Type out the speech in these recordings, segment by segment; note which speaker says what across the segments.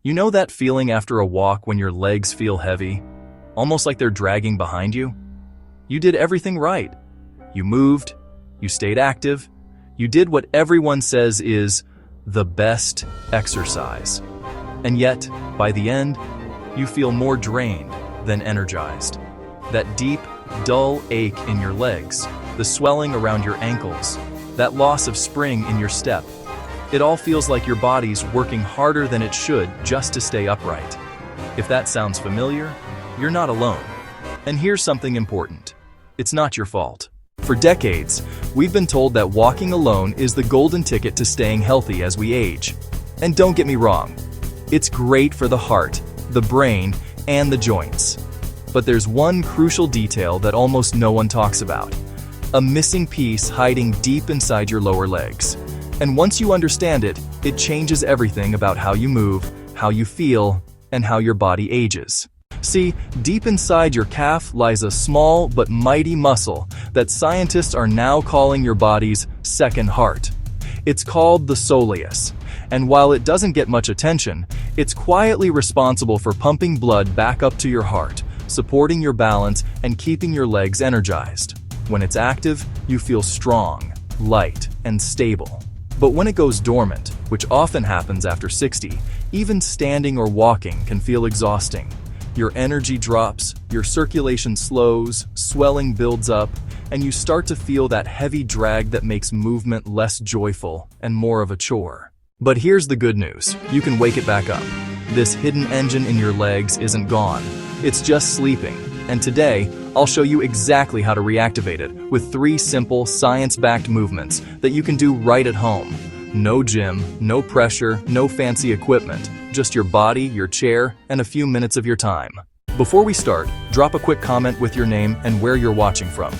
Speaker 1: You know that feeling after a walk when your legs feel heavy, almost like they're dragging behind you? You did everything right. You moved, you stayed active, you did what everyone says is the best exercise. And yet, by the end, you feel more drained than energized. That deep, dull ache in your legs, the swelling around your ankles, that loss of spring in your step, it all feels like your body's working harder than it should just to stay upright. If that sounds familiar, you're not alone. And here's something important. It's not your fault. For decades, we've been told that walking alone is the golden ticket to staying healthy as we age. And don't get me wrong, it's great for the heart, the brain, and the joints. But there's one crucial detail that almost no one talks about. A missing piece hiding deep inside your lower legs. And once you understand it, it changes everything about how you move, how you feel, and how your body ages. See, deep inside your calf lies a small but mighty muscle that scientists are now calling your body's second heart. It's called the soleus, and while it doesn't get much attention, it's quietly responsible for pumping blood back up to your heart, supporting your balance, and keeping your legs energized. When it's active, you feel strong, light, and stable. But when it goes dormant, which often happens after 60, even standing or walking can feel exhausting. Your energy drops, your circulation slows, swelling builds up, and you start to feel that heavy drag that makes movement less joyful and more of a chore. But here's the good news. You can wake it back up. This hidden engine in your legs isn't gone. It's just sleeping. And today, I'll show you exactly how to reactivate it with 3 simple, science-backed movements that you can do right at home. No gym, no pressure, no fancy equipment, just your body, your chair, and a few minutes of your time. Before we start, drop a quick comment with your name and where you're watching from.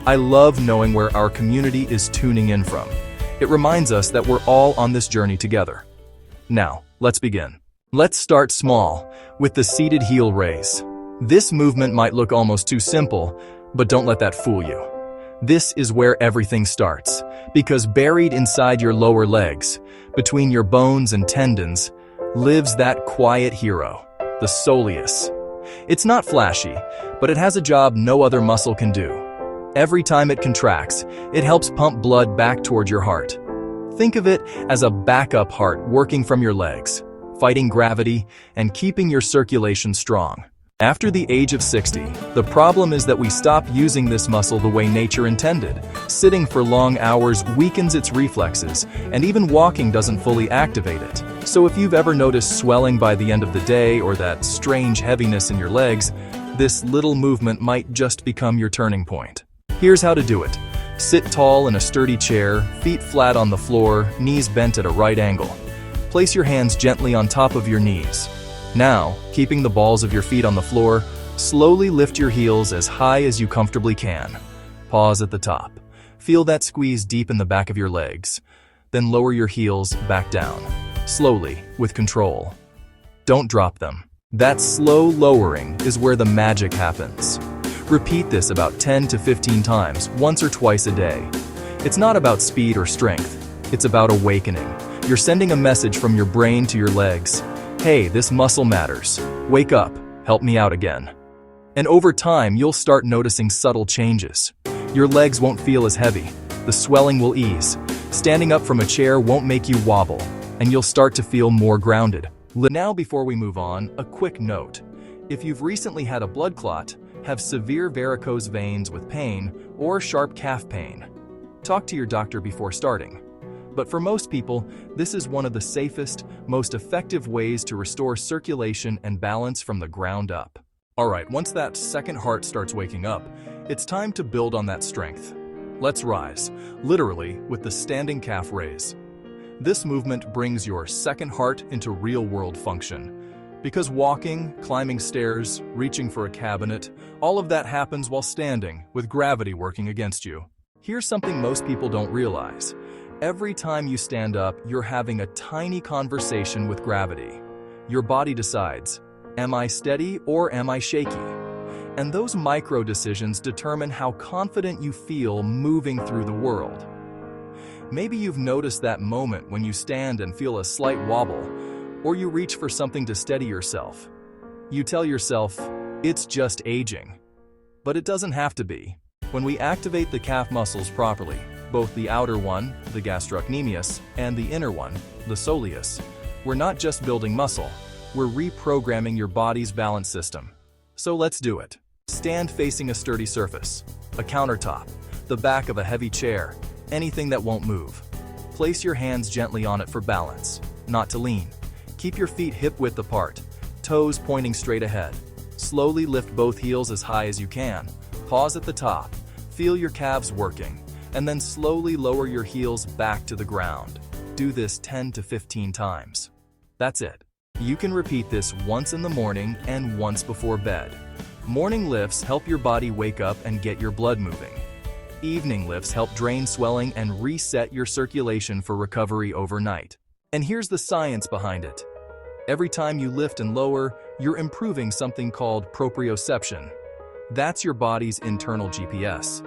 Speaker 1: I love knowing where our community is tuning in from. It reminds us that we're all on this journey together. Now, let's begin. Let's start small, with the seated heel raise. This movement might look almost too simple, but don't let that fool you. This is where everything starts, because buried inside your lower legs, between your bones and tendons, lives that quiet hero, the soleus. It's not flashy, but it has a job no other muscle can do. Every time it contracts, it helps pump blood back toward your heart. Think of it as a backup heart working from your legs, fighting gravity and keeping your circulation strong. After the age of 60, the problem is that we stop using this muscle the way nature intended. Sitting for long hours weakens its reflexes, and even walking doesn't fully activate it. So if you've ever noticed swelling by the end of the day or that strange heaviness in your legs, this little movement might just become your turning point. Here's how to do it. Sit tall in a sturdy chair, feet flat on the floor, knees bent at a right angle. Place your hands gently on top of your knees. Now, keeping the balls of your feet on the floor, slowly lift your heels as high as you comfortably can. Pause at the top. Feel that squeeze deep in the back of your legs. Then lower your heels back down, slowly, with control. Don't drop them. That slow lowering is where the magic happens. Repeat this about 10 to 15 times, once or twice a day. It's not about speed or strength. It's about awakening. You're sending a message from your brain to your legs. Hey, this muscle matters. Wake up, help me out again. And over time, you'll start noticing subtle changes. Your legs won't feel as heavy. The swelling will ease. Standing up from a chair won't make you wobble, and you'll start to feel more grounded. Now, before we move on, a quick note. If you've recently had a blood clot, have severe varicose veins with pain, or sharp calf pain, talk to your doctor before starting. But for most people, this is one of the safest, most effective ways to restore circulation and balance from the ground up. Alright, once that second heart starts waking up, it's time to build on that strength. Let's rise, literally with the standing calf raise. This movement brings your second heart into real-world function. Because walking, climbing stairs, reaching for a cabinet, all of that happens while standing, with gravity working against you. Here's something most people don't realize. Every time you stand up, you're having a tiny conversation with gravity. Your body decides, am I steady or am I shaky? And those micro decisions determine how confident you feel moving through the world. Maybe you've noticed that moment when you stand and feel a slight wobble, Or you reach for something to steady yourself. You tell yourself, it's just aging. But it doesn't have to be. When we activate the calf muscles properly, both the outer one, the gastrocnemius, and the inner one, the soleus, we're not just building muscle, we're reprogramming your body's balance system. So let's do it. Stand facing a sturdy surface, a countertop, the back of a heavy chair, anything that won't move. Place your hands gently on it for balance, not to lean. Keep your feet hip-width apart, toes pointing straight ahead. Slowly lift both heels as high as you can. Pause at the top, feel your calves working, and then slowly lower your heels back to the ground. Do this 10 to 15 times. That's it. You can repeat this once in the morning and once before bed. Morning lifts help your body wake up and get your blood moving. Evening lifts help drain swelling and reset your circulation for recovery overnight. And here's the science behind it. Every time you lift and lower, you're improving something called proprioception. That's your body's internal GPS.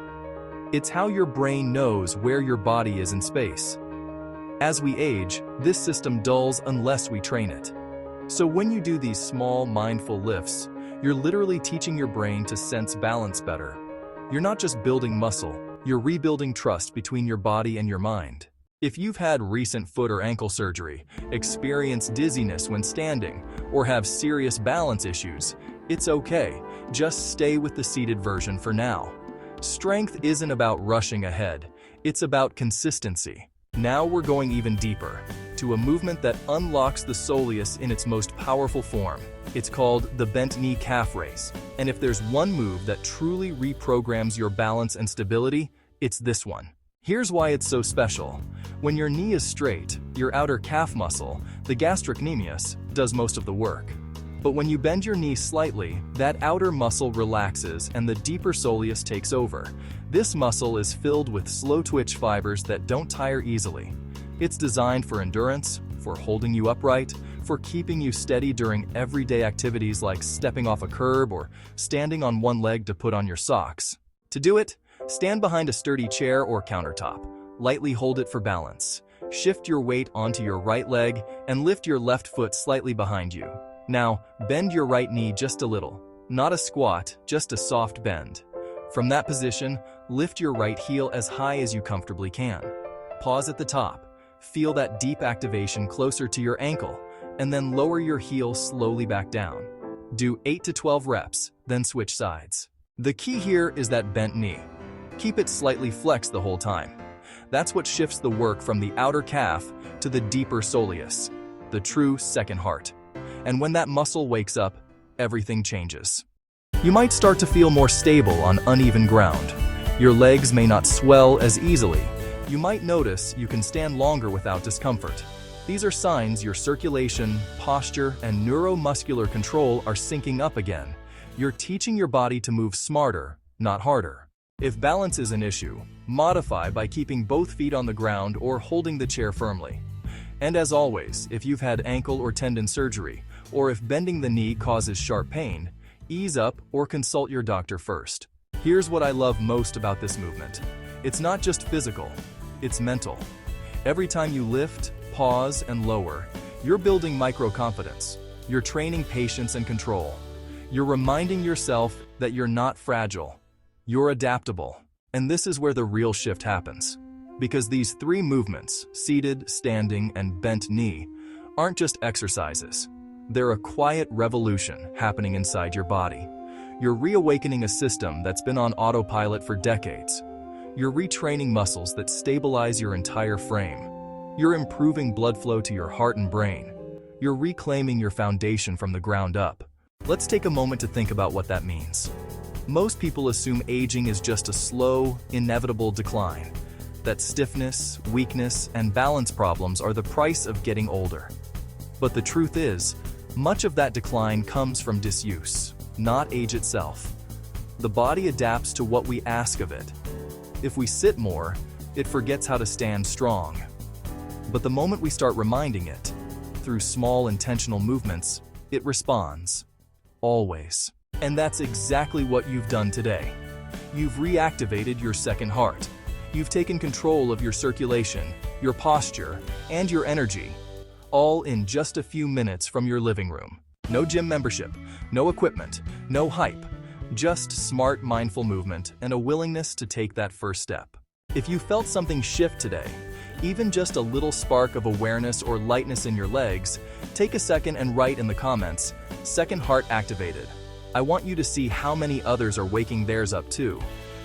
Speaker 1: It's how your brain knows where your body is in space. As we age, this system dulls unless we train it. So when you do these small, mindful lifts, you're literally teaching your brain to sense balance better. You're not just building muscle, you're rebuilding trust between your body and your mind. If you've had recent foot or ankle surgery, experienced dizziness when standing, or have serious balance issues, it's okay. Just stay with the seated version for now. Strength isn't about rushing ahead, it's about consistency. Now we're going even deeper, to a movement that unlocks the soleus in its most powerful form. It's called the bent knee calf raise. And if there's one move that truly reprograms your balance and stability, it's this one. Here's why it's so special. When your knee is straight, your outer calf muscle, the gastrocnemius, does most of the work. But when you bend your knee slightly, that outer muscle relaxes and the deeper soleus takes over. This muscle is filled with slow-twitch fibers that don't tire easily. It's designed for endurance, for holding you upright, for keeping you steady during everyday activities like stepping off a curb or standing on one leg to put on your socks. To do it, stand behind a sturdy chair or countertop. Lightly hold it for balance. Shift your weight onto your right leg and lift your left foot slightly behind you. Now, bend your right knee just a little. Not a squat, just a soft bend. From that position, lift your right heel as high as you comfortably can. Pause at the top. Feel that deep activation closer to your ankle, and then lower your heel slowly back down. Do 8 to 12 reps, then switch sides. The key here is that bent knee. Keep it slightly flexed the whole time. That's what shifts the work from the outer calf to the deeper soleus, the true second heart. And when that muscle wakes up, everything changes. You might start to feel more stable on uneven ground. Your legs may not swell as easily. You might notice you can stand longer without discomfort. These are signs your circulation, posture, and neuromuscular control are syncing up again. You're teaching your body to move smarter, not harder. If balance is an issue, modify by keeping both feet on the ground or holding the chair firmly. And as always, if you've had ankle or tendon surgery, or if bending the knee causes sharp pain, ease up or consult your doctor first. Here's what I love most about this movement. It's not just physical, it's mental. Every time you lift, pause, and lower, you're building micro-confidence. You're training patience and control. You're reminding yourself that you're not fragile. You're adaptable. And this is where the real shift happens. Because these three movements, seated, standing, and bent knee, aren't just exercises. They're a quiet revolution happening inside your body. You're reawakening a system that's been on autopilot for decades. You're retraining muscles that stabilize your entire frame. You're improving blood flow to your heart and brain. You're reclaiming your foundation from the ground up. Let's take a moment to think about what that means. Most people assume aging is just a slow, inevitable decline. That stiffness, weakness, and balance problems are the price of getting older. But the truth is, much of that decline comes from disuse, not age itself. The body adapts to what we ask of it. If we sit more, it forgets how to stand strong. But the moment we start reminding it, through small intentional movements, it responds. Always. And that's exactly what you've done today. You've reactivated your second heart. You've taken control of your circulation, your posture, and your energy, all in just a few minutes from your living room. No gym membership, no equipment, no hype, just smart, mindful movement and a willingness to take that first step. If you felt something shift today, even just a little spark of awareness or lightness in your legs, take a second and write in the comments, "Second heart activated." I want you to see how many others are waking theirs up too.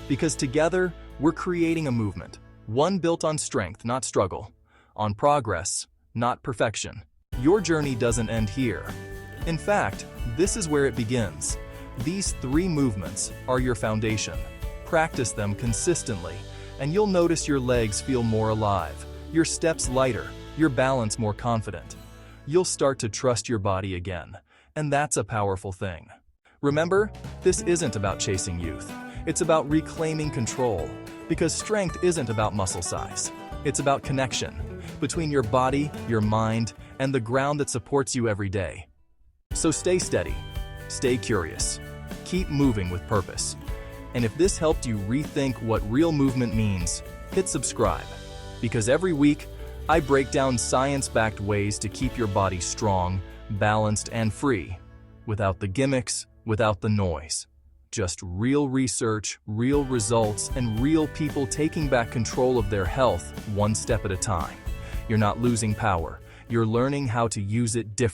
Speaker 1: Because together, we're creating a movement. One built on strength, not struggle. On progress, not perfection. Your journey doesn't end here. In fact, this is where it begins. These 3 movements are your foundation. Practice them consistently, and you'll notice your legs feel more alive, your steps lighter, your balance more confident. You'll start to trust your body again, and that's a powerful thing. Remember, this isn't about chasing youth. It's about reclaiming control, because strength isn't about muscle size. It's about connection between your body, your mind, and the ground that supports you every day. So stay steady, stay curious, keep moving with purpose. And if this helped you rethink what real movement means, hit subscribe. Because every week, I break down science-backed ways to keep your body strong, balanced, and free, without the gimmicks, without the noise. Just real research, real results, and real people taking back control of their health one step at a time. You're not losing power. You're learning how to use it differently.